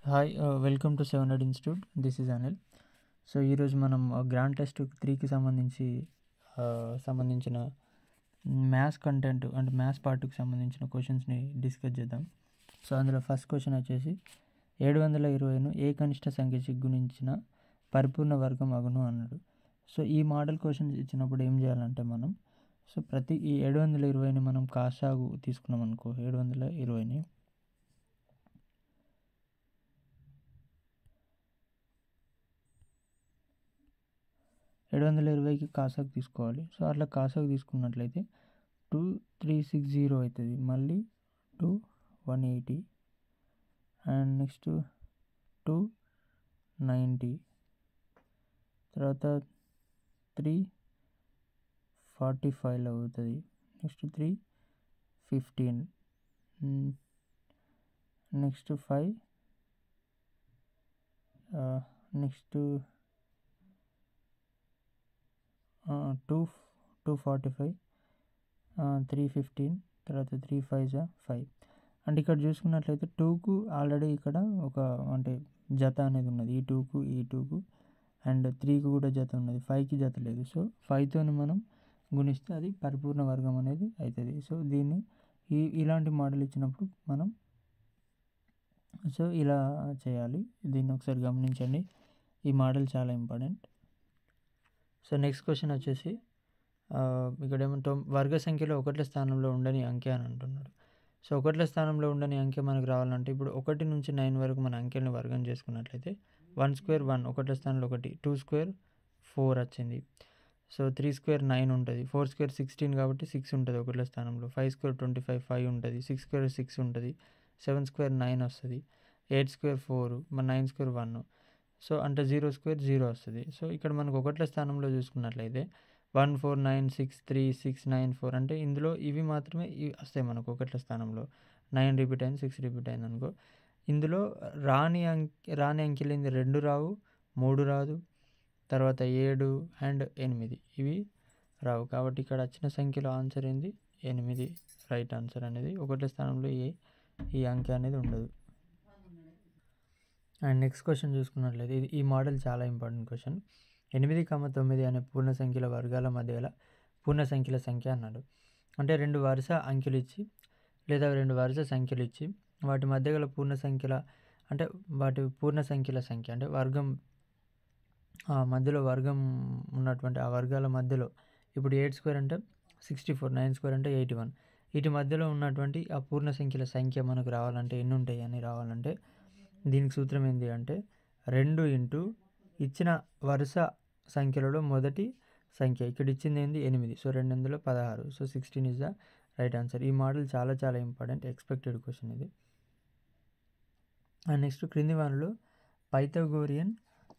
Hi welcome to 700 institute. This is Anil. So ఈరోజు మనం grand test 3కి సంబంధించిన మ్యాథ్స్ కంటెంట్ అంటే మ్యాథ్స్ పార్ట్కి సంబంధించిన క్వశ్చన్స్ని డిస్కస్ చేద్దాం. సో అందులో ఫస్ట్ క్వశ్చన్ వచ్చేసి 720ను ఏ కనిష్ట సంఖ్య గుణించిన పరిపూర్ణ వర్గం అగును అన్నాడు. సో ఈ మోడల్ క్వశ్చన్స్ ఇచ్చినప్పుడు ఏం చేయాలంటే మనం ప్రతి ఈ 720ని మనం కాసాగు తీసుకున్నాం అనుకో. 720ని 720కి కాసాకు తీసుకోవాలి. సో అట్లా కాసాకు తీసుకున్నట్లయితే 2360 అవుతుంది. మళ్ళీ 180 అండ్ నెక్స్ట్ 290 తర్వాత 345 అవుతుంది. నెక్స్ట్ 315 నెక్స్ట్ 5 నెక్స్ట్ 245 315 తర్వాత 3 5 5. అంటే ఇక్కడ చూసుకున్నట్లయితే 2కు ఆల్రెడీ ఇక్కడ ఒక అంటే జత అనేది ఉన్నది. ఈ 2కు అండ్ 3కు కూడా జత ఉన్నది. 5కి జత లేదు. సో 5తోని మనం గుణిస్తే అది పరిపూర్ణ వర్గం అనేది అవుతుంది. సో దీన్ని ఇలాంటి మోడల్ ఇచ్చినప్పుడు మనం ఇలా చేయాలి. దీన్ని ఒకసారి గమనించండి. ఈ మోడల్ చాలా ఇంపార్టెంట్. సో నెక్స్ట్ క్వశ్చన్ వచ్చేసి ఇక్కడ ఏమంటాం, వర్గ సంఖ్యలో ఒకట్ల స్థానంలో ఉండని అంకె అని అంటున్నాడు. సో ఒకట్ల స్థానంలో ఉండని అంకె మనకు రావాలంటే ఇప్పుడు 1 నుంచి 9 వరకు మన అంకెల్ని వర్గం చేసుకున్నట్లయితే 1 స్క్వేర్ 1, ఒకట్ల స్థానంలో 1, 2 స్క్వేర్ 4 వచ్చింది. సో 3 స్క్వేర్ 9 ఉంటుంది. 4 స్క్వేర్ 16 కాబట్టి 6 ఉంటుంది ఒకట్ల స్థానంలో. 5 స్క్వేర్ 25 5 ఉంటుంది. 6 స్క్వేర్ 6 ఉంటుంది. 7 స్క్వేర్ 9 వస్తుంది. 8 స్క్వేర్ 4, 9 స్క్వేర్ 1. సో అంటే 0 స్క్వేర్ 0 వస్తుంది. సో ఇక్కడ మనకు ఒకట్ల స్థానంలో చూసుకున్నట్లయితే 1 4 9 6 3 6 9 4 అంటే ఇందులో ఇవి మాత్రమే వస్తాయి మనకు ఒకట్ల స్థానంలో. 9 రిపీట్ అయింది, 6 రిపీట్ అయింది అనుకో. ఇందులో రాని అంకెలు 2 రావు, 3 రాదు, తర్వాత 7 అండ్ 8 ఇవి రావు. కాబట్టి ఇక్కడ వచ్చిన సంఖ్యలో ఆన్సర్ ఏంది? 8 రైట్ ఆన్సర్ అనేది. ఒకట్ల స్థానంలో ఈ అంకె అనేది ఉండదు. అండ్ నెక్స్ట్ క్వశ్చన్ చూసుకున్నట్లయితే ఈ మోడల్ చాలా ఇంపార్టెంట్ క్వశ్చన్. 8, 9 అనే పూర్ణ సంఖ్యల వర్గాల మధ్య గల పూర్ణ సంఖ్యల సంఖ్య అన్నాడు. అంటే 2 వరుస అంకెలు ఇచ్చి లేదా 2 వరుస సంఖ్యలు ఇచ్చి వాటి మధ్య గల పూర్ణ సంఖ్యల అంటే వాటి పూర్ణ సంఖ్యల సంఖ్య అంటే వర్గం మధ్యలో వర్గం ఉన్నటువంటి ఆ వర్గాల మధ్యలో ఇప్పుడు 8 స్క్వేర్ అంటే 64, 9 స్క్వేర్ అంటే 81. వీటి మధ్యలో ఉన్నటువంటి ఆ పూర్ణ సంఖ్యల సంఖ్య మనకు రావాలంటే ఎన్ని ఉంటాయి అని రావాలంటే దీనికి సూత్రం ఏంటి అంటే 2 ఇంటూ ఇచ్చిన వరుస సంఖ్యలలో మొదటి సంఖ్య. ఇక్కడ ఇచ్చింది ఏంది? 8. So 2 16. So 16 is the right answer. ఈ మోడల్ చాలా చాలా ఇంపార్టెంట్, ఎక్స్పెక్టెడ్ క్వశ్చన్ ఇది. అండ్ నెక్స్ట్ క్రింది వానిలో పైథాగోరియన్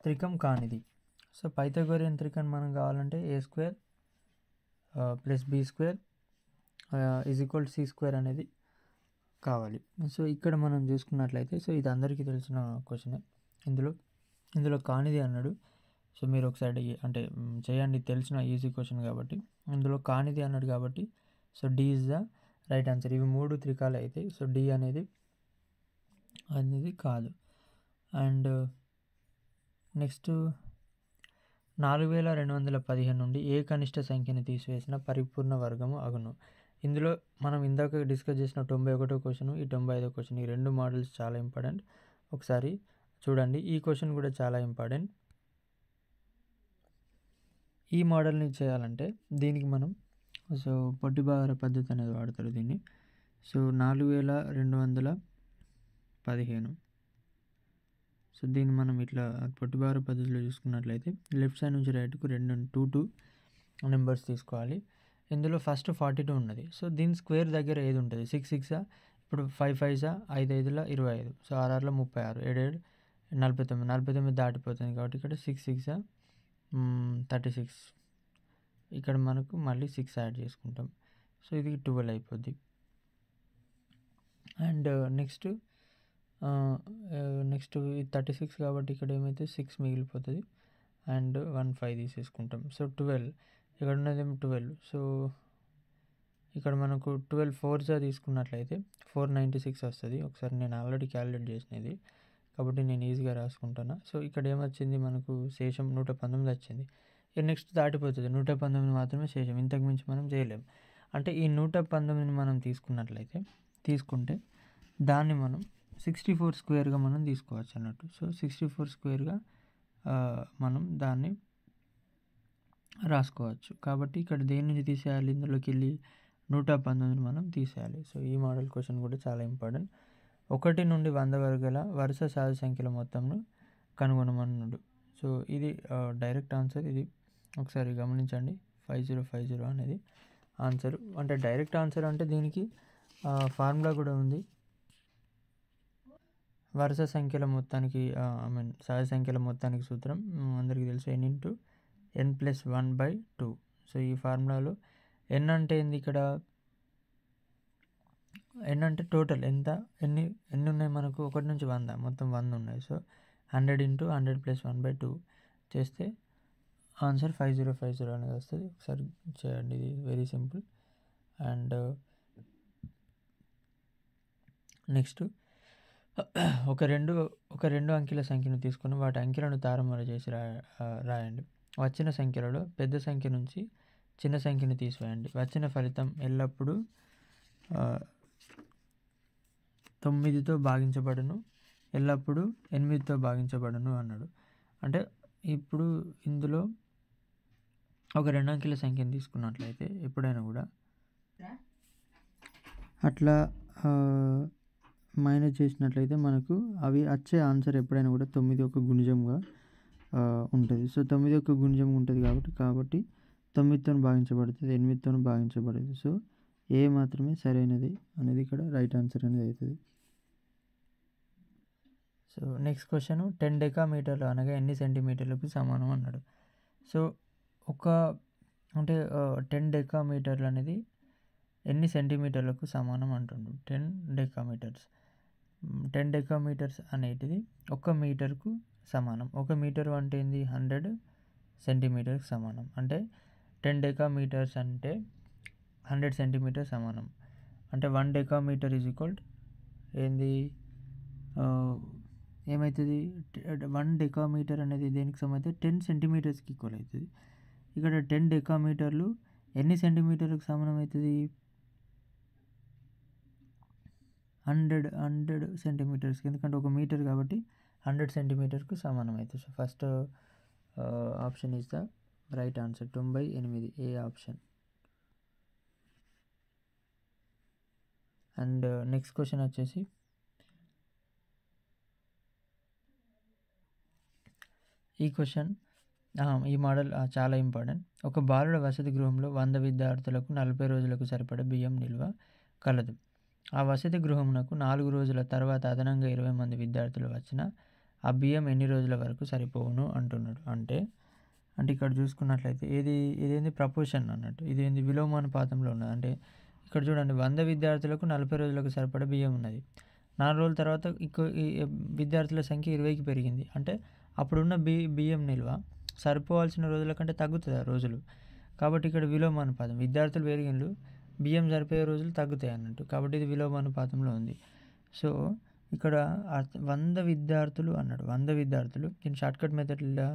త్రికం కానిది. సో పైథాగోరియన్ త్రికం మనం కావాలంటే a square plus b square is equal C square అనేది కావాలి. సో ఇక్కడ మనం చూసుకున్నట్లయితే సో ఇది అందరికీ తెలిసిన క్వశ్చనే. ఇందులో కానిది అన్నాడు. సో మీరు ఒకసారి అంటే చేయండి, తెలిసిన ఈజీ క్వశ్చన్ కాబట్టి. ఇందులో కానిది అన్నాడు కాబట్టి so D is the right answer. ఇవి 3 త్రికాలు అయితే సో డి అనేది కాదు. అండ్ నెక్స్ట్ 4215 నుండి ఏ కనిష్ట సంఖ్యని తీసివేసిన పరిపూర్ణ వర్గము అగును. ఇందులో మనం ఇందాక డిస్కస్ చేసిన 91వ క్వశ్చన్, ఈ 95వ క్వశ్చన్, ఈ 2 మోడల్స్ చాలా ఇంపార్టెంట్. ఒకసారి చూడండి. ఈ క్వశ్చన్ కూడా చాలా ఇంపార్టెంట్. ఈ మోడల్ని చేయాలంటే దీనికి మనం సో పొట్టిబాగర పద్ధతి అనేది వాడతారు దీన్ని. సో 4215. సో దీన్ని మనం ఇట్లా పొట్టిబాగర పద్ధతిలో చూసుకున్నట్లయితే లెఫ్ట్ సైడ్ నుంచి రైట్కు 2 నెంబర్స్ తీసుకోవాలి. ఇందులో ఫస్ట్ 42 ఉన్నది. సో దీని స్క్వేర్ దగ్గర ఏది ఉంటుంది? 6 6 ఇప్పుడు 5 5 5 5 25. సో 6 6 36, 7 7 49 దాటిపోతుంది కాబట్టి ఇక్కడ 6 6 36. ఇక్కడ మనకు మళ్ళీ 6 యాడ్ చేసుకుంటాం. సో ఇది 12 అయిపోద్ది. అండ్ నెక్స్ట్ 36 కాబట్టి ఇక్కడ ఏమైతే 6 మిగిలిపోతుంది అండ్ 1 5 తీసేసుకుంటాం. సో 12 ఇక్కడ ఉన్నదేమో 12. సో ఇక్కడ మనకు 12 4 తీసుకున్నట్లయితే 496 వస్తుంది. ఒకసారి నేను ఆల్రెడీ క్యాలిక్యులేట్ చేసినది కాబట్టి నేను ఈజీగా రాసుకుంటున్నా. సో ఇక్కడ ఏమొచ్చింది మనకు శేషం 119 వచ్చింది. ఇక నెక్స్ట్ దాటిపోతుంది, 119 మాత్రమే శేషం, ఇంతకు మించి మనం చేయలేము. అంటే ఈ 119ని మనం తీసుకుంటే దాన్ని మనం 64 స్క్వేర్గా మనం తీసుకోవచ్చు అన్నట్టు. సో 64 స్క్వేర్గా మనం దాన్ని రాసుకోవచ్చు. కాబట్టి ఇక్కడ దేని నుంచి తీసేయాలి, ఇందులోకి వెళ్ళి 119ని మనం తీసేయాలి. సో ఈ మోడల్ క్వశ్చన్ కూడా చాలా ఇంపార్టెంట్. 1 నుండి 100 వరకు గల వరుస సహజ సంఖ్యల మొత్తంను కనుగొనమన్నాడు. సో ఇది డైరెక్ట్ ఆన్సర్. ఇది ఒకసారి గమనించండి, 5050 అనేది ఆన్సర్. అంటే డైరెక్ట్ ఆన్సర్ అంటే దీనికి ఫార్ములా కూడా ఉంది. వరుస సంఖ్యల మొత్తానికి సహజ సంఖ్యల మొత్తానికి సూత్రం అందరికీ తెలుసు, n+1/2. సో ఈ ఫార్ములాలో n అంటే ఏంది, ఇక్కడ n అంటే టోటల్ ఎన్ని ఉన్నాయి మనకు, 1 నుంచి 100, మొత్తం 100 ఉన్నాయి. సో 100 × 100 + 1/2 చేస్తే ఆన్సర్ 5050 అనేది వస్తుంది. ఒకసారి చేయండి, ఇది వెరీ సింపుల్. అండ్ నెక్స్ట్ ఒక రెండు అంకెల సంఖ్యను తీసుకుని వాటి అంకెలను తారుమారు చేసి రాయండి. వచ్చిన సంఖ్యలలో పెద్ద సంఖ్య నుంచి చిన్న సంఖ్యను తీసివేయండి. వచ్చిన ఫలితం ఎల్లప్పుడూ 9తో భాగించబడును, ఎల్లప్పుడూ 8తో భాగించబడును అన్నాడు. అంటే ఇప్పుడు ఇందులో ఒక 2 అంకెల సంఖ్యను తీసుకున్నట్లయితే ఎప్పుడైనా కూడా అట్లా మైనస్ చేసినట్లయితే మనకు అవి వచ్చే ఆన్సర్ ఎప్పుడైనా కూడా 9 యొక్క గుణిజంగా ఉంటుంది. సో 9 యొక్క గుణిజంగా ఉంటుంది కాబట్టి 9తో భాగించబడుతుంది, 8తో భాగించబడుతుంది. సో ఏ మాత్రమే సరైనది అనేది ఇక్కడ రైట్ ఆన్సర్ అనేది అవుతుంది. సో నెక్స్ట్ క్వశ్చన్, 10 డెకామీటర్లు అనగా ఎన్ని సెంటీమీటర్లకు సమానం అన్నాడు. సో 10 డెకామీటర్లు అనేది ఎన్ని సెంటీమీటర్లకు సమానం అంటుండు. 10 డెకామీటర్స్ 10 డెకామీటర్స్ అనేటిది 1 మీటర్కు సమానం. 1 మీటర్ అంటే ఏంది, 100 సెంటీమీటర్కి సమానం. అంటే 10 డెకామీటర్స్ అంటే 100 సెంటీమీటర్ సమానం. అంటే 1 డెకామీటర్ ఈజ్ ఈక్వల్ ఏంది, ఏమవుతుంది, 1 డెకామీటర్ అనేది దేనికి సమానం అయితే 10 సెంటీమీటర్స్కి ఈక్వల్ అవుతుంది. ఇక్కడ 10 డెకామీటర్లు ఎన్ని సెంటీమీటర్లకు సమానం అవుతుంది, 100 సెంటీమీటర్స్కి, ఎందుకంటే 1 మీటర్ కాబట్టి 100 సెంటీమీటర్కు సమానం అవుతుంది. So first option is the right answer, 98, A option. And next question వచ్చేసి, ఈ మోడల్ చాలా ఇంపార్టెంట్. ఒక బాలుడ వసతి గృహంలో 100 విద్యార్థులకు 40 రోజులకు సరిపడే బియ్యం నిల్వ కలదు. ఆ వసతి గృహమునకు 4 రోజుల తర్వాత అదనంగా 20 మంది విద్యార్థులు వచ్చినా ఆ బియ్యం ఎన్ని రోజుల వరకు సరిపోవును అంటున్నాడు. అంటే ఇక్కడ చూసుకున్నట్లయితే ఇదేంది ప్రపోర్షన్ అన్నట్టు, ఇది ఏంది విలోమానుపాతంలో ఉన్నది. అంటే ఇక్కడ చూడండి, 100 విద్యార్థులకు 40 రోజులకు సరిపడే బియ్యం ఉన్నది. 4 రోజుల తర్వాత ఈ విద్యార్థుల సంఖ్య 20కి పెరిగింది. అంటే అప్పుడున్న బియ్యం నిల్వ సరిపోవాల్సిన రోజుల కంటే తగ్గుతుంది ఆ రోజులు. కాబట్టి ఇక్కడ విలోమానుపాతం, విద్యార్థులు పెరిగిండ్రు, బియ్యం సరిపోయే రోజులు తగ్గుతాయి అన్నట్టు. కాబట్టి ఇది విలోమానుపాతంలో ఉంది. సో ఇక్కడ 100 విద్యార్థులు అన్నాడు, 100 విద్యార్థులు, దీని షార్ట్కట్ మెథడ్లో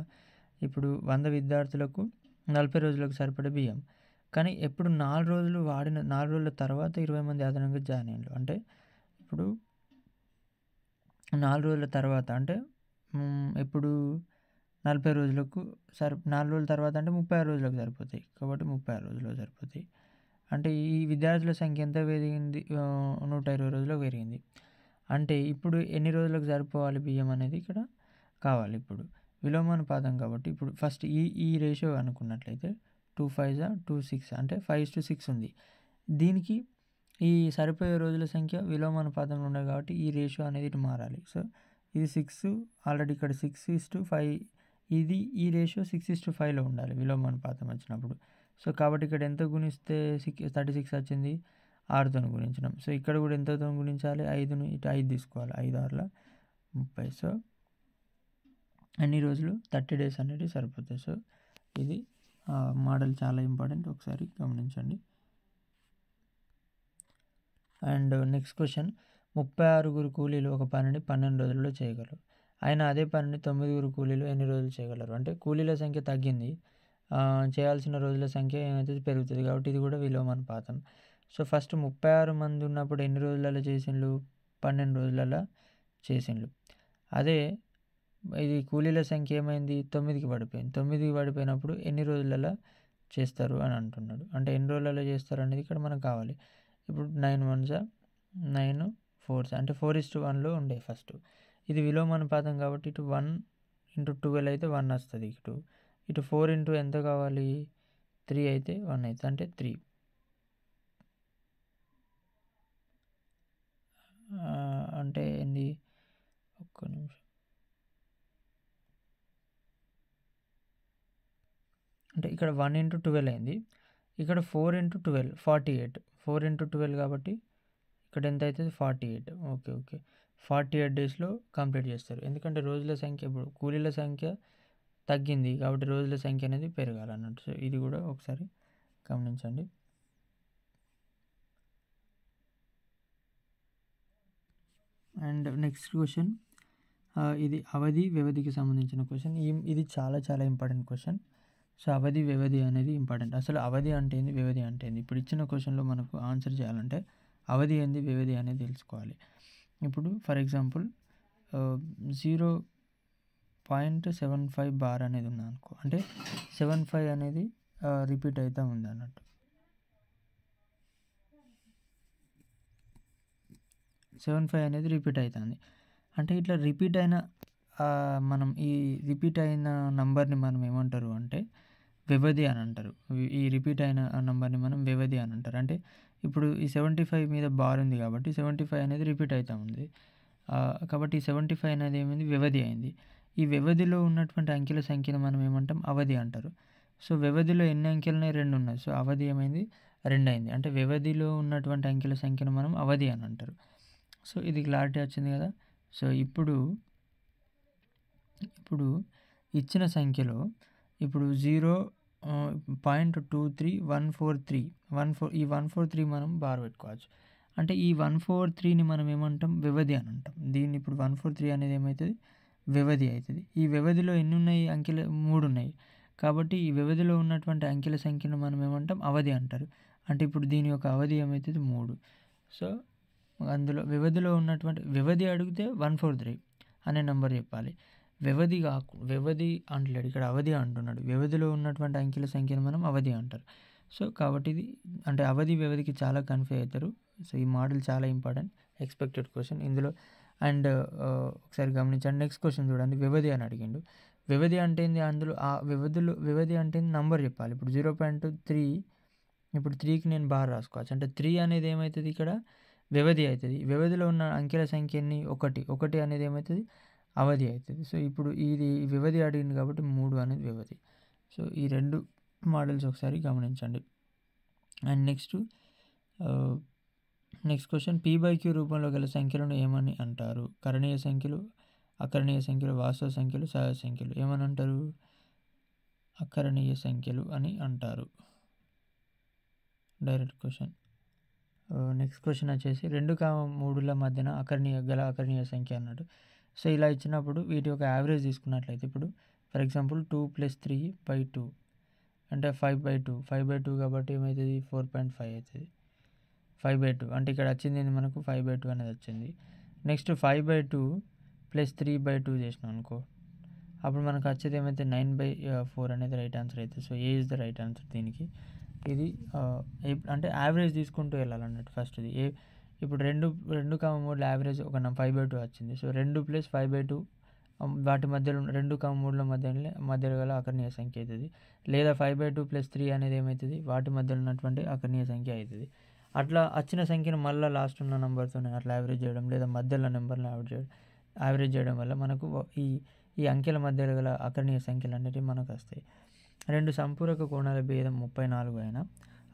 ఇప్పుడు 100 విద్యార్థులకు 40 రోజులకు సరిపడే బియ్యం, కానీ ఎప్పుడు 4 రోజులు వాడిన 4 రోజుల తర్వాత 20 మంది అదనంగా జాయిన్ అయ్యారు. అంటే ఇప్పుడు 4 రోజుల తర్వాత అంటే ఎప్పుడు 40 రోజులకు 4 రోజుల తర్వాత అంటే 36 రోజులకు సరిపోతాయి. కాబట్టి 36 రోజులకు సరిపోతాయి. అంటే ఈ విద్యార్థుల సంఖ్య ఎంత పెరిగింది, 120 రోజులకు పెరిగింది. అంటే ఇప్పుడు ఎన్ని రోజులకు సరిపోవాలి బియ్యం అనేది ఇక్కడ కావాలి. ఇప్పుడు విలోమానుపాతం కాబట్టి ఇప్పుడు ఫస్ట్ ఈ రేషియో అనుకున్నట్లయితే 2 5 2 6 అంటే 5:6 ఉంది. దీనికి ఈ సరిపోయే రోజుల సంఖ్య విలోమానుపాతంలో ఉండదు కాబట్టి ఈ రేషియో అనేది ఇటు మారాలి. సో ఇది 6, ఆల్రెడీ ఇక్కడ 6:5, ఈ రేషియో 6:5లో ఉండాలి విలోమానుపాతం వచ్చినప్పుడు. సో కాబట్టి ఇక్కడ ఎంత గుణిస్తే 36 వచ్చింది, 6తో గుణించడం. సో ఇక్కడ కూడా ఎంతతో గుణించాలి, 5ను ఇటు 5 తీసుకోవాలి, 5 6ల 30. సో అన్ని రోజులు 30 డేస్ అనేది సరిపోతాయి. సో ఇది మోడల్ చాలా ఇంపార్టెంట్, ఒకసారి గమనించండి. అండ్ నెక్స్ట్ క్వశ్చన్, 36 కూలీలు ఒక పనిని 12 రోజుల్లో చేయగలరు. అయినా అదే పనిని 9 కూలీలు ఎన్ని రోజులు చేయగలరు? అంటే కూలీల సంఖ్య తగ్గింది. చేయాల్సిన రోజుల సంఖ్య ఏమైతది పెరుగుతది. కాబట్టి ఇది కూడా విలోమానుపాతం. సో, ఫస్ట్ 36 మంది ఉన్నప్పుడు ఎన్ని రోజులలో చేసిండ్లు? 12 రోజులలో చేసిండ్లు. అదే ఇది కూలీల సంఖ్య ఏమైంది? 9కి పడిపోయింది. 9కి పడిపోయినప్పుడు ఎన్ని రోజులలో చేస్తారు అని అంటున్నాడు. అంటే ఎన్ని రోజులలో చేస్తారు అనేది ఇక్కడ మనకు కావాలి. ఇప్పుడు 9 1 9 4 అంటే 4:1లో ఉండే ఫస్ట్. ఇది విలోమానుపాతం కాబట్టి ఇటు 1 × 12 అయితే 1 వస్తుంది. ఇటు 4 ఇంటూ ఎంత కావాలి? 3 అయితే 1 అవుతుంది. అంటే 3. అంటే ఏంది? ఒక్క నిమిషం. అంటే ఇక్కడ 1 × 12 అయింది. ఇక్కడ 4 × 12 48. 4 × 12 కాబట్టి ఇక్కడ ఎంత అవుతుంది? 48. ఓకే. 48 డేస్లో కంప్లీట్ చేస్తారు. ఎందుకంటే రోజుల సంఖ్య ఇప్పుడు కూలీల సంఖ్య తగ్గింది కాబట్టి రోజుల సంఖ్య అనేది పెరగాలన్నట్టు. సో, ఇది కూడా ఒకసారి గమనించండి. అండ్ నెక్స్ట్ క్వశ్చన్, ఇది అవధి వ్యవధికి సంబంధించిన క్వశ్చన్. ఇది చాలా చాలా ఇంపార్టెంట్ క్వశ్చన్. సో, అవధి వ్యవధి అనేది ఇంపార్టెంట్. అసలు అవధి అంటే ఏంది, వ్యవధి అంటే ఏంది? ఇప్పుడు ఇచ్చిన క్వశ్చన్లో మనకు ఆన్సర్ చేయాలంటే అవధి ఏంది, వ్యవధి అనేది తెలుసుకోవాలి. ఇప్పుడు ఫర్ ఎగ్జాంపుల్ 0.75 బార్ అనేది ఉంది అనుకో. అంటే 75 అనేది రిపీట్ అవుతూ ఉంది అన్నట్టు. 75 అనేది రిపీట్ అవుతుంది. అంటే ఇట్లా రిపీట్ అయిన మనం ఈ రిపీట్ అయిన నంబర్ని మనం ఏమంటారు అంటే వ్యవధి అని అంటారు. ఈ రిపీట్ అయిన నంబర్ని మనం వ్యవధి అని అంటారు. అంటే ఇప్పుడు ఈ 75 మీద బార్ ఉంది కాబట్టి 75 అనేది రిపీట్ అవుతూ ఉంది. కాబట్టి 75 అనేది ఏమైంది? వ్యవధి అయింది. ఈ వ్యవధిలో ఉన్నటువంటి అంకెల సంఖ్యను మనం ఏమంటాం? అవధి అంటారు. సో, వ్యవధిలో ఎన్ని అంకెలు ఉన్నాయి? 2 ఉన్నాయి. సో, అవధి ఏమైంది? 2 అయింది. అంటే వ్యవధిలో ఉన్నటువంటి అంకెల సంఖ్యను మనం అవధి అని అంటారు. సో, ఇది క్లారిటీ వచ్చింది కదా. సో, ఇప్పుడు ఇచ్చిన సంఖ్యలో ఇప్పుడు 0.23143 ఈ 143 మనం బార్ పెట్టుకోవచ్చు. అంటే ఈ 143ని మనం ఏమంటాం? వ్యవధి అని అంటాం. దీన్ని ఇప్పుడు 143 అనేది ఏమవుతుంది? వ్యవధి అవుతుంది. ఈ వ్యవధిలో ఎన్ని ఉన్నాయి అంకెలు? 3 ఉన్నాయి. కాబట్టి ఈ వ్యవధిలో ఉన్నటువంటి అంకెల సంఖ్యను మనం ఏమంటాం? అవధి అంటారు. అంటే ఇప్పుడు దీని యొక్క అవధి ఏమవుతుంది? 3. సో, అందులో వ్యవధిలో ఉన్నటువంటి వ్యవధి అడిగితే 143 అనే నెంబర్ చెప్పాలి. వ్యవధి అంటలేడు, ఇక్కడ అవధి అంటున్నాడు. వ్యవధిలో ఉన్నటువంటి అంకెల సంఖ్యను మనం అవధి అంటారు. సో, కాబట్టి ఇది అంటే అవధి వ్యవధికి చాలా కన్ఫ్యూజ్ అవుతారు. సో, ఈ మోడల్ చాలా ఇంపార్టెంట్, ఎక్స్పెక్టెడ్ క్వశ్చన్ ఇందులో. అండ్ ఒకసారి గమనించండి. నెక్స్ట్ క్వశ్చన్ చూడండి. వ్యవధి అని అడిగిండు. వ్యవధి అంటే ఏంది? అందులో ఆ వ్యవధి అంటే నంబర్ చెప్పాలి. ఇప్పుడు 0.3 ఇప్పుడు 3కి నేను బార్ రాసుకోవచ్చు. అంటే 3 అనేది ఏమవుతుంది? ఇక్కడ వ్యవధి అవుతుంది. వ్యవధిలో ఉన్న అంకెల సంఖ్యని 1 అనేది ఏమవుతుంది? అవధి అవుతుంది. సో, ఇప్పుడు ఇది వ్యవధి అడిగింది కాబట్టి 3 అనేది వ్యవధి. సో, ఈ 2 మోడల్స్ ఒకసారి గమనించండి. అండ్ నెక్స్ట్ క్వశ్చన్, P/Q రూపంలో గల సంఖ్యలను ఏమని అంటారు? కరణీయ సంఖ్యలు, అకరణీయ సంఖ్యలు, వాస్తవ సంఖ్యలు, సహజ సంఖ్యలు. ఏమని అంటారు? అకరణీయ సంఖ్యలు అని అంటారు. Direct question. నెక్స్ట్ క్వశ్చన్ వచ్చేసి 2,3ల మధ్యన అకరణీయ సంఖ్య అన్నాడు. సో, ఇలా ఇచ్చినప్పుడు వీటి యొక్క యావరేజ్ తీసుకున్నట్లయితే ఇప్పుడు ఫర్ ఎగ్జాంపుల్ 2 + 3/2 అంటే 5/2 5/2 కాబట్టి ఏమవుతుంది? 4.5 అవుతుంది. 5/2 అంటే ఇక్కడ వచ్చింది ఏంది మనకు? 5/2 అనేది వచ్చింది. నెక్స్ట్ 5/2 + 3/2 చేసినాం అనుకో, అప్పుడు మనకు వచ్చేది ఏమైతే 9/4 అనేది రైట్ ఆన్సర్ అవుతుంది. So, A is the right answer దీనికి. ఇది అంటే యావరేజ్ తీసుకుంటూ వెళ్ళాలన్నట్టు ఫస్ట్ ఇది. ఇప్పుడు 2,3ల యావరేజ్ ఒక 5/2 వచ్చింది. సో, 2 + 5/2 వాటి మధ్యలో 2,3ల మధ్యలో గల అకరణీయ సంఖ్య అవుతుంది. లేదా 5/2 + 3 అనేది ఏమవుతుంది? వాటి మధ్యలో ఉన్నటువంటి అకరణీయ సంఖ్య అవుతుంది. అట్లా వచ్చిన సంఖ్యను మళ్ళీ లాస్ట్ ఉన్న నెంబర్తో అట్లా యావరేజ్ చేయడం, లేదా మధ్యలో నెంబర్ని యావరేజ్ చేయడం వల్ల మనకు ఈ అంకెల మధ్యలో గల అకరణీయ సంఖ్యలు అనేవి మనకు వస్తాయి. 2 సంపూరక కోణాల భేదం 34 అయినా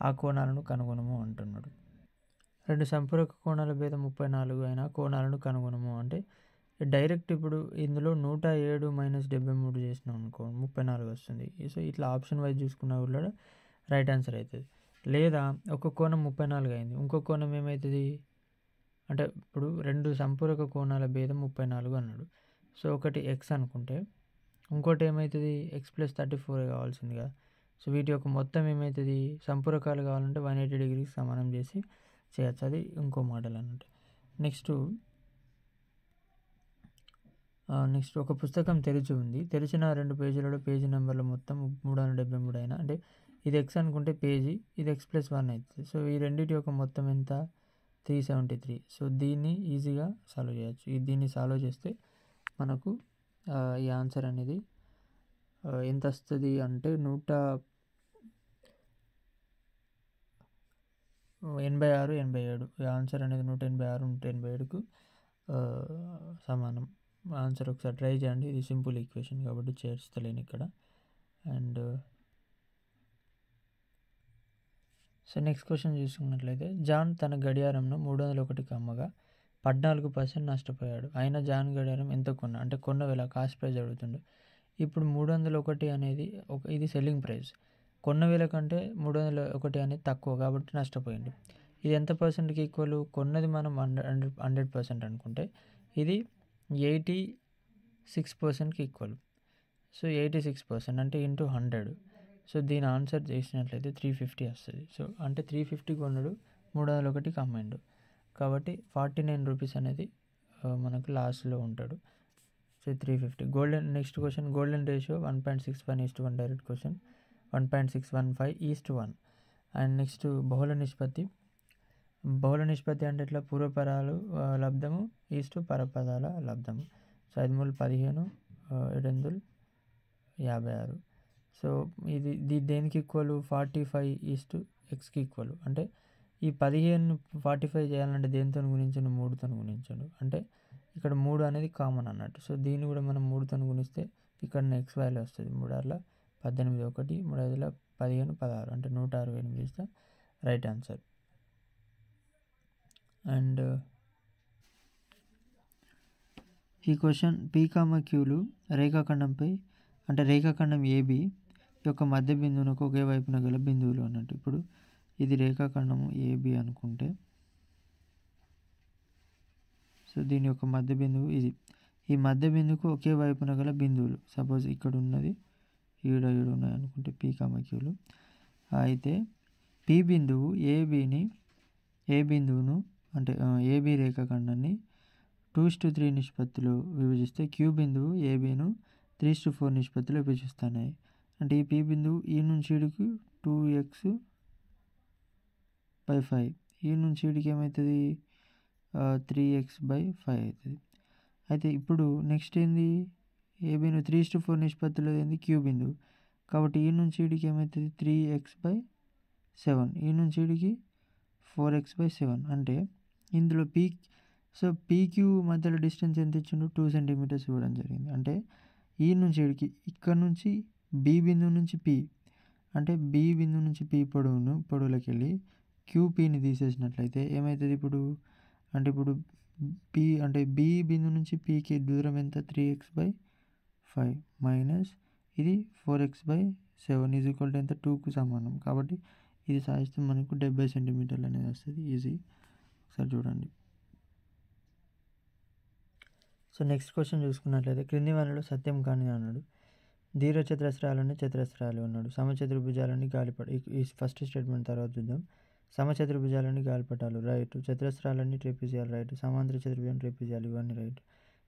ఆ కోణాలను కనుగొనము అంటున్నాడు. 2 సంపూరక కోణాల భేదం 34 అయినా కోణాలను కనుగొనము అంటే డైరెక్ట్ ఇప్పుడు ఇందులో 107 - 73 చేసినాం అనుకో 34 వస్తుంది. సో, ఇట్లా ఆప్షన్ వైజ్ చూసుకున్నా కూడా రైట్ ఆన్సర్ అవుతుంది. లేదా ఒక కోణం 34 అయింది, ఇంకో కోణం ఏమవుతుంది అంటే ఇప్పుడు 2 సంపూరక కోణాల భేదం 34 అన్నాడు. సో ఒకటి ఎక్స్ అనుకుంటే ఇంకోటి ఏమవుతుంది ఎక్స్ ప్లస్ 34 కావాల్సింది కదా. సో వీటి యొక్క మొత్తం ఏమవుతుంది సంపూరకాలు కావాలంటే 180 డిగ్రీకి సమానం చేసి చేయొచ్చు. అది ఇంకో మోడల్ అన్నట్టు. నెక్స్ట్ ఒక పుస్తకం తెరిచి ఉంది. తెరిచిన 2 పేజీలలో పేజీ నెంబర్లు మొత్తం 373 అయినా అంటే ఇది ఎక్స్ అనుకుంటే పేజీ ఇది ఎక్స్ ప్లస్ 1 అవుతుంది. సో ఈ రెండింటి యొక్క మొత్తం ఎంత 373. సో దీన్ని ఈజీగా సాల్వ్ చేయొచ్చు. దీన్ని సాల్వ్ చేస్తే మనకు ఈ ఆన్సర్ అనేది ఎంత వస్తుంది అంటే 186, 87. ఈ ఆన్సర్ అనేది 186, 187కు సమానం. ఆన్సర్ ఒకసారి ట్రై చేయండి. ఇది సింపుల్ ఈక్వేషన్ కాబట్టి చేర్చలేను ఇక్కడ. అండ్ సో నెక్స్ట్ క్వశ్చన్ చూసుకున్నట్లయితే జాన్ తన గడియారంను 301కి అమ్మగా 14% నష్టపోయాడు. అయినా జాన్ గడియారం ఎంత కొన్నా అంటే కొన్న వేళ కాస్ట్ ప్రైస్ అడుగుతుండు. ఇప్పుడు 301 అనేది ఇది సెల్లింగ్ ప్రైస్. కొన్న వేళ కంటే 301 అనేది తక్కువ కాబట్టి నష్టపోయింది. ఇది ఎంత పర్సెంట్కి ఈక్వల్? కొన్నది మనం 100% అనుకుంటే ఇది 86%కి ఈక్వల్. సో 86% అంటే ఇంటూ 100. సో దీని ఆన్సర్ చేసినట్లయితే 350 వస్తుంది. సో అంటే 350 కొన్నాడు 301కి అమ్మాడు కాబట్టి 49 రూపీస్ అనేది మనకు లాస్లో ఉంటాడు. So 350. Next question golden ratio 1.61:1 direct question 1.615:1. And next బహుళ నిష్పత్తి అంటే ఇట్లా పూర్వపరాలు లబ్ధము ఈస్టు పరపదాల లబ్ధము. సో 5×15 7×56. సో ఇది దేనికి ఈక్వల్ 45:xకి ఈక్వల్. అంటే ఈ 15 45 చేయాలంటే దేనితో గుణించండు 3తో గుణించండు. అంటే ఇక్కడ 3 అనేది కామన్ అన్నట్టు. సో దీన్ని కూడా మనం 3తో గుణిస్తే ఇక్కడ ఎక్స్ వాల్యూ వస్తుంది. 3×6 18, 1 3×5 15 16 అంటే 168 ఇస్తే రైట్ ఆన్సర్. అండ్ ఈ క్వశ్చన్ P,Qలు రేఖాఖండంపై అంటే రేఖాఖండం AB యొక్క మధ్య బిందువునకు ఒకే వైపున గల బిందువులు అన్నట్టు. ఇప్పుడు ఇది రేఖాఖండము AB అనుకుంటే సో దీని యొక్క మధ్య బిందువు ఇది. ఈ మధ్య బిందువుకు ఒకే వైపున గల బిందువులు సపోజ్ ఇక్కడ ఉన్నది ఈడ ఉన్నాయి అనుకుంటే P,Qలు. అయితే P బిందువు ఏ బిందువును అంటే AB రేఖాఖండాన్ని 2:3 నిష్పత్తిలో విభజిస్తే Q బిందువు ABను 3:4 నిష్పత్తిలో విభజిస్తున్నాయి. అంటే ఈ P బిందువు ఈ నుంచి ఈడికి 2x/5 ఈ నుంచి ఈడికి ఏమవుతుంది 3x/5 అవుతుంది. అయితే ఇప్పుడు నెక్స్ట్ ఏంది ఏబీను 3:4 నిష్పత్తిలో ఏంది Q బిందువు కాబట్టి ఈ నుంచి ఈడికి ఏమవుతుంది 3x/7 ఈ నుంచి ఈడికి 4x/7 అంటే ఇందులో సో PQ మధ్యలో డిస్టెన్స్ ఎంత ఇచ్చిండు 2 సెంటీమీటర్స్ ఇవ్వడం జరిగింది. అంటే ఈ నుంచి ఈడికి ఇక్కడ నుంచి B బిందువు నుంచి P అంటే B బిందువు నుంచి P పొడవులోకి వెళ్ళి QPని తీసేసినట్లయితే ఏమవుతుంది ఇప్పుడు అంటే ఇప్పుడు B బిందువు నుంచి Pకి దూరం ఎంత 3x/5 మైనస్ ఇది 4x/7 ఈజ్ ఈక్వల్ టు ఎంత 2కు సమానం. కాబట్టి ఇది సాధిస్తే మనకు 70 సెంటీమీటర్లు అనేది వస్తుంది. ఈజీ ఒకసారి చూడండి. సో నెక్స్ట్ క్వశ్చన్ చూసుకున్నట్లయితే క్రింది వానిలో సత్యం కానిది అన్నాడు. దీర్ఘచతురస్రాలని చతురస్రాలు అన్నాడు. సమచతుర్భుజాలని గాలిపట ఈ ఫస్ట్ స్టేట్మెంట్ తర్వాత చూద్దాం. సమచతుర్భుజాలని గాలిపటాలు రైట్, చతురస్రాలన్నీ ట్రెపిజియాలు రైట్, సమాంతర చతుర్భుజం ట్రెపిజియాలు ఇవన్నీ రైట్.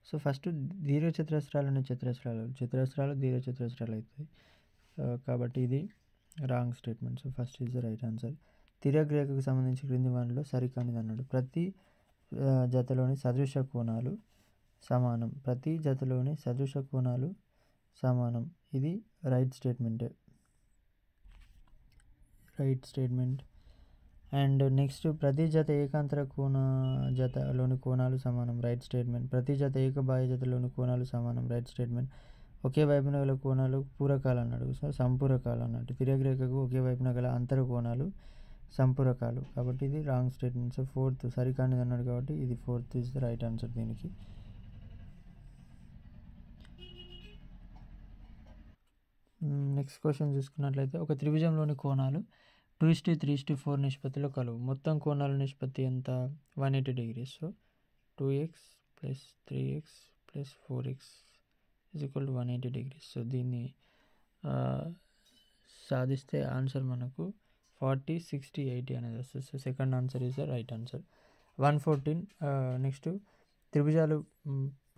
సో ఫస్ట్ దీర్ఘచతురస్రాలని చతురస్రాలు దీర్ఘచతురస్రాలు అవుతాయి కాబట్టి ఇది wrong statement. So first is the right answer. తిర్యగ్రేఖకు సంబంధించి క్రింది వానిలో సరికానిది అన్నాడు. ప్రతి జతలోని సదృశ కోణాలు సమానం. ఇది రైట్ స్టేట్మెంట్. అండ్ నెక్స్ట్ ప్రతి జత ఏకాంతర కోణ జతలోని కోణాలు సమానం. Right statement. ప్రతి జత ఏకబాహ్య జతలోని కోణాలు సమానం. Right statement. ఒకే వైపున గల కోణాలు పూరకాలు అన్నాడు. సో సంపూరకాలు అన్నట్టు. తిర్యగ్రేఖకు ఒకే వైపున గల అంతర కోణాలు సంపూరకాలు కాబట్టి ఇది రాంగ్ స్టేట్మెంట్. సో ఫోర్త్ సరికానిది అన్నాడు కాబట్టి ఇది fourth is the right answer దీనికి. నెక్స్ట్ క్వశ్చన్ చూసుకున్నట్లయితే ఒక త్రిభుజంలోని కోణాలు 2:3:4 నిష్పత్తిలో కలవు. మొత్తం కోణాల నిష్పత్తి ఎంత? 180 degrees. So 2x + 3x + 4x = 180 degrees. So దీన్ని సాధిస్తే ఆన్సర్ మనకు 40, 60, 80 అనేది వస్తుంది. So second answer is the right answer. 114. Next త్రిభుజాలు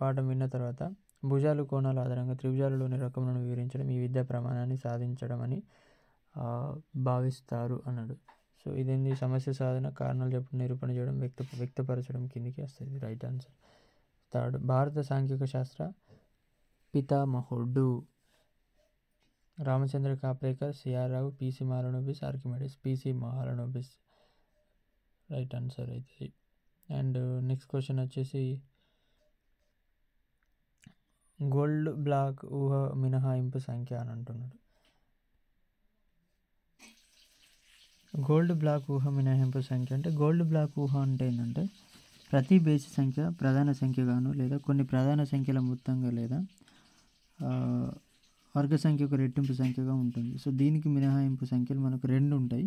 పాఠం విన్న తర్వాత భుజాలు కోణాల ఆధారంగా త్రిభుజాలలోని రకములను వివరించడం ఈ విద్యా ప్రమాణాన్ని సాధించడం అని భావిస్తారు అన్నాడు. సో ఇదేంది? సమస్య సాధన, కారణాలు చెప్పడం, నిరూపణ చేయడం, వ్యక్తపరచడం కిందికి వస్తుంది. Right answer. థర్డ్, భారత సాంఖ్యక శాస్త్ర పితామహుడు Ramachandra Kaprekar, C R Rao, P C Mahalanobis, Archimedes. P C Mahalanobis right answer అవుతుంది. అండ్ నెక్స్ట్ క్వశ్చన్ వచ్చేసి గోల్డ్ బ్లాక్ ఊహ మినహాయింపు సంఖ్య అని అంటున్నాడు. గోల్డ్ బ్లాక్ ఊహ మినహాయింపు సంఖ్య అంటే గోల్డ్ బ్లాక్ ఊహ అంటే ఏంటంటే ప్రతి బేసి సంఖ్య ప్రధాన సంఖ్యగాను లేదా కొన్ని ప్రధాన సంఖ్యల మొత్తంగా లేదా వర్గ సంఖ్య ఒక రెట్టింపు సంఖ్యగా ఉంటుంది. సో దీనికి మినహాయింపు సంఖ్యలు మనకు రెండు ఉంటాయి.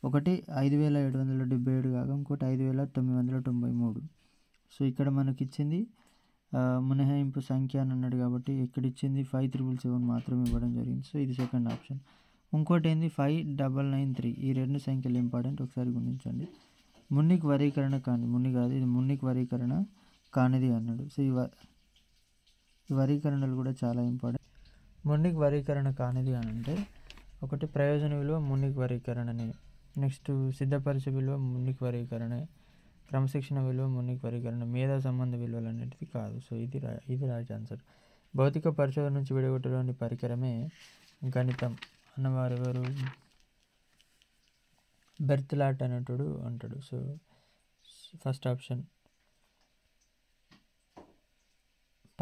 ఒకటి 5777 కాగా ఇంకోటి 5993. సో ఇక్కడ మనకి ఇచ్చింది మినహాయింపు సంఖ్య అని అన్నాడు కాబట్టి ఇక్కడ ఇచ్చింది 5777 మాత్రమే ఇవ్వడం జరిగింది. సో ఇది సెకండ్ ఆప్షన్. ఇంకోటి ఏంది 5993. ఈ రెండు సంఖ్యలు ఇంపార్టెంట్, ఒకసారి గుర్తించండి. మున్నిక్ వరీకరణ కాని, మున్ని కాదు ఇది మున్నిక్ వరీకరణ కానిది అన్నాడు. సో ఈ వరీకరణలు కూడా చాలా ఇంపార్టెంట్. మున్నిక్ వరీకరణ కానిది అని అంటే ఒకటి ప్రయోజన విలువ మున్నిక్ వరీకరణని, నెక్స్ట్ సిద్ధపరిచే విలువ మున్నిక్ వరీకరణ, క్రమశిక్షణ విలువ మున్నిక్ వరీకరణ, మేధా సంబంధ విలువలు అనేటిది కాదు. సో ఇది రైట్ ఆన్సర్. భౌతిక పరిశోధన నుంచి విడగొట్టలోని పరికరమే గణితం అన్నవారు ఎవరు? బెర్త్లాట్ అనేటోడు అంటాడు. So first option.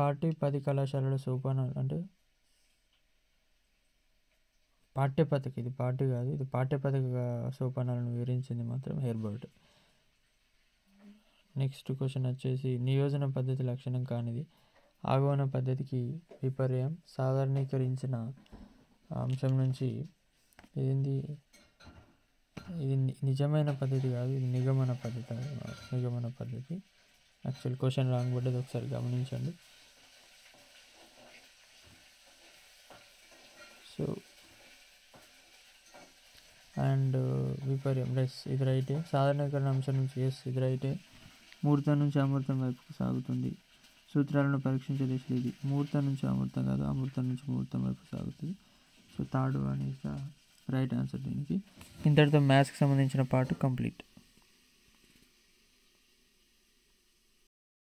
పార్టీ 10 కళాశాలల సోపానాలు అంటే పాఠ్యపథక, ఇది పార్టీ కాదు, ఇది పాఠ్యపథక సోపానాలను వివరించింది మాత్రం హెర్బర్ట్. నెక్స్ట్ క్వశ్చన్ వచ్చేసి నియోజన పద్ధతి లక్షణం కానిది ఆగమన పద్ధతికి విపర్యం సాధారణీకరించిన అంశం నుంచి ఇది నిజమైన పద్ధతి కాదు, ఇది నిగమన పద్ధతి. యాక్చువల్ క్వశ్చన్ రాంగ్ పడ్డది, ఒకసారి గమనించండి. సో అండ్ విపర్యం లెస్, ఇది రైటే. సాధారణీకరణ అంశం నుంచి ఎస్, ఇది రైటే. ముహూర్తం నుంచి అమూర్తం వైపుకు సాగుతుంది. సూత్రాలను పరీక్షించే దిశలు ఇది. ముహూర్తం నుంచి అమూర్తం కాదు, అమూర్తం నుంచి ముహూర్తం వైపు సాగుతుంది. So third one is the right answer దీనికి. ఇంతటితో మ్యాథ్స్కి సంబంధించిన పార్ట్ కంప్లీట్.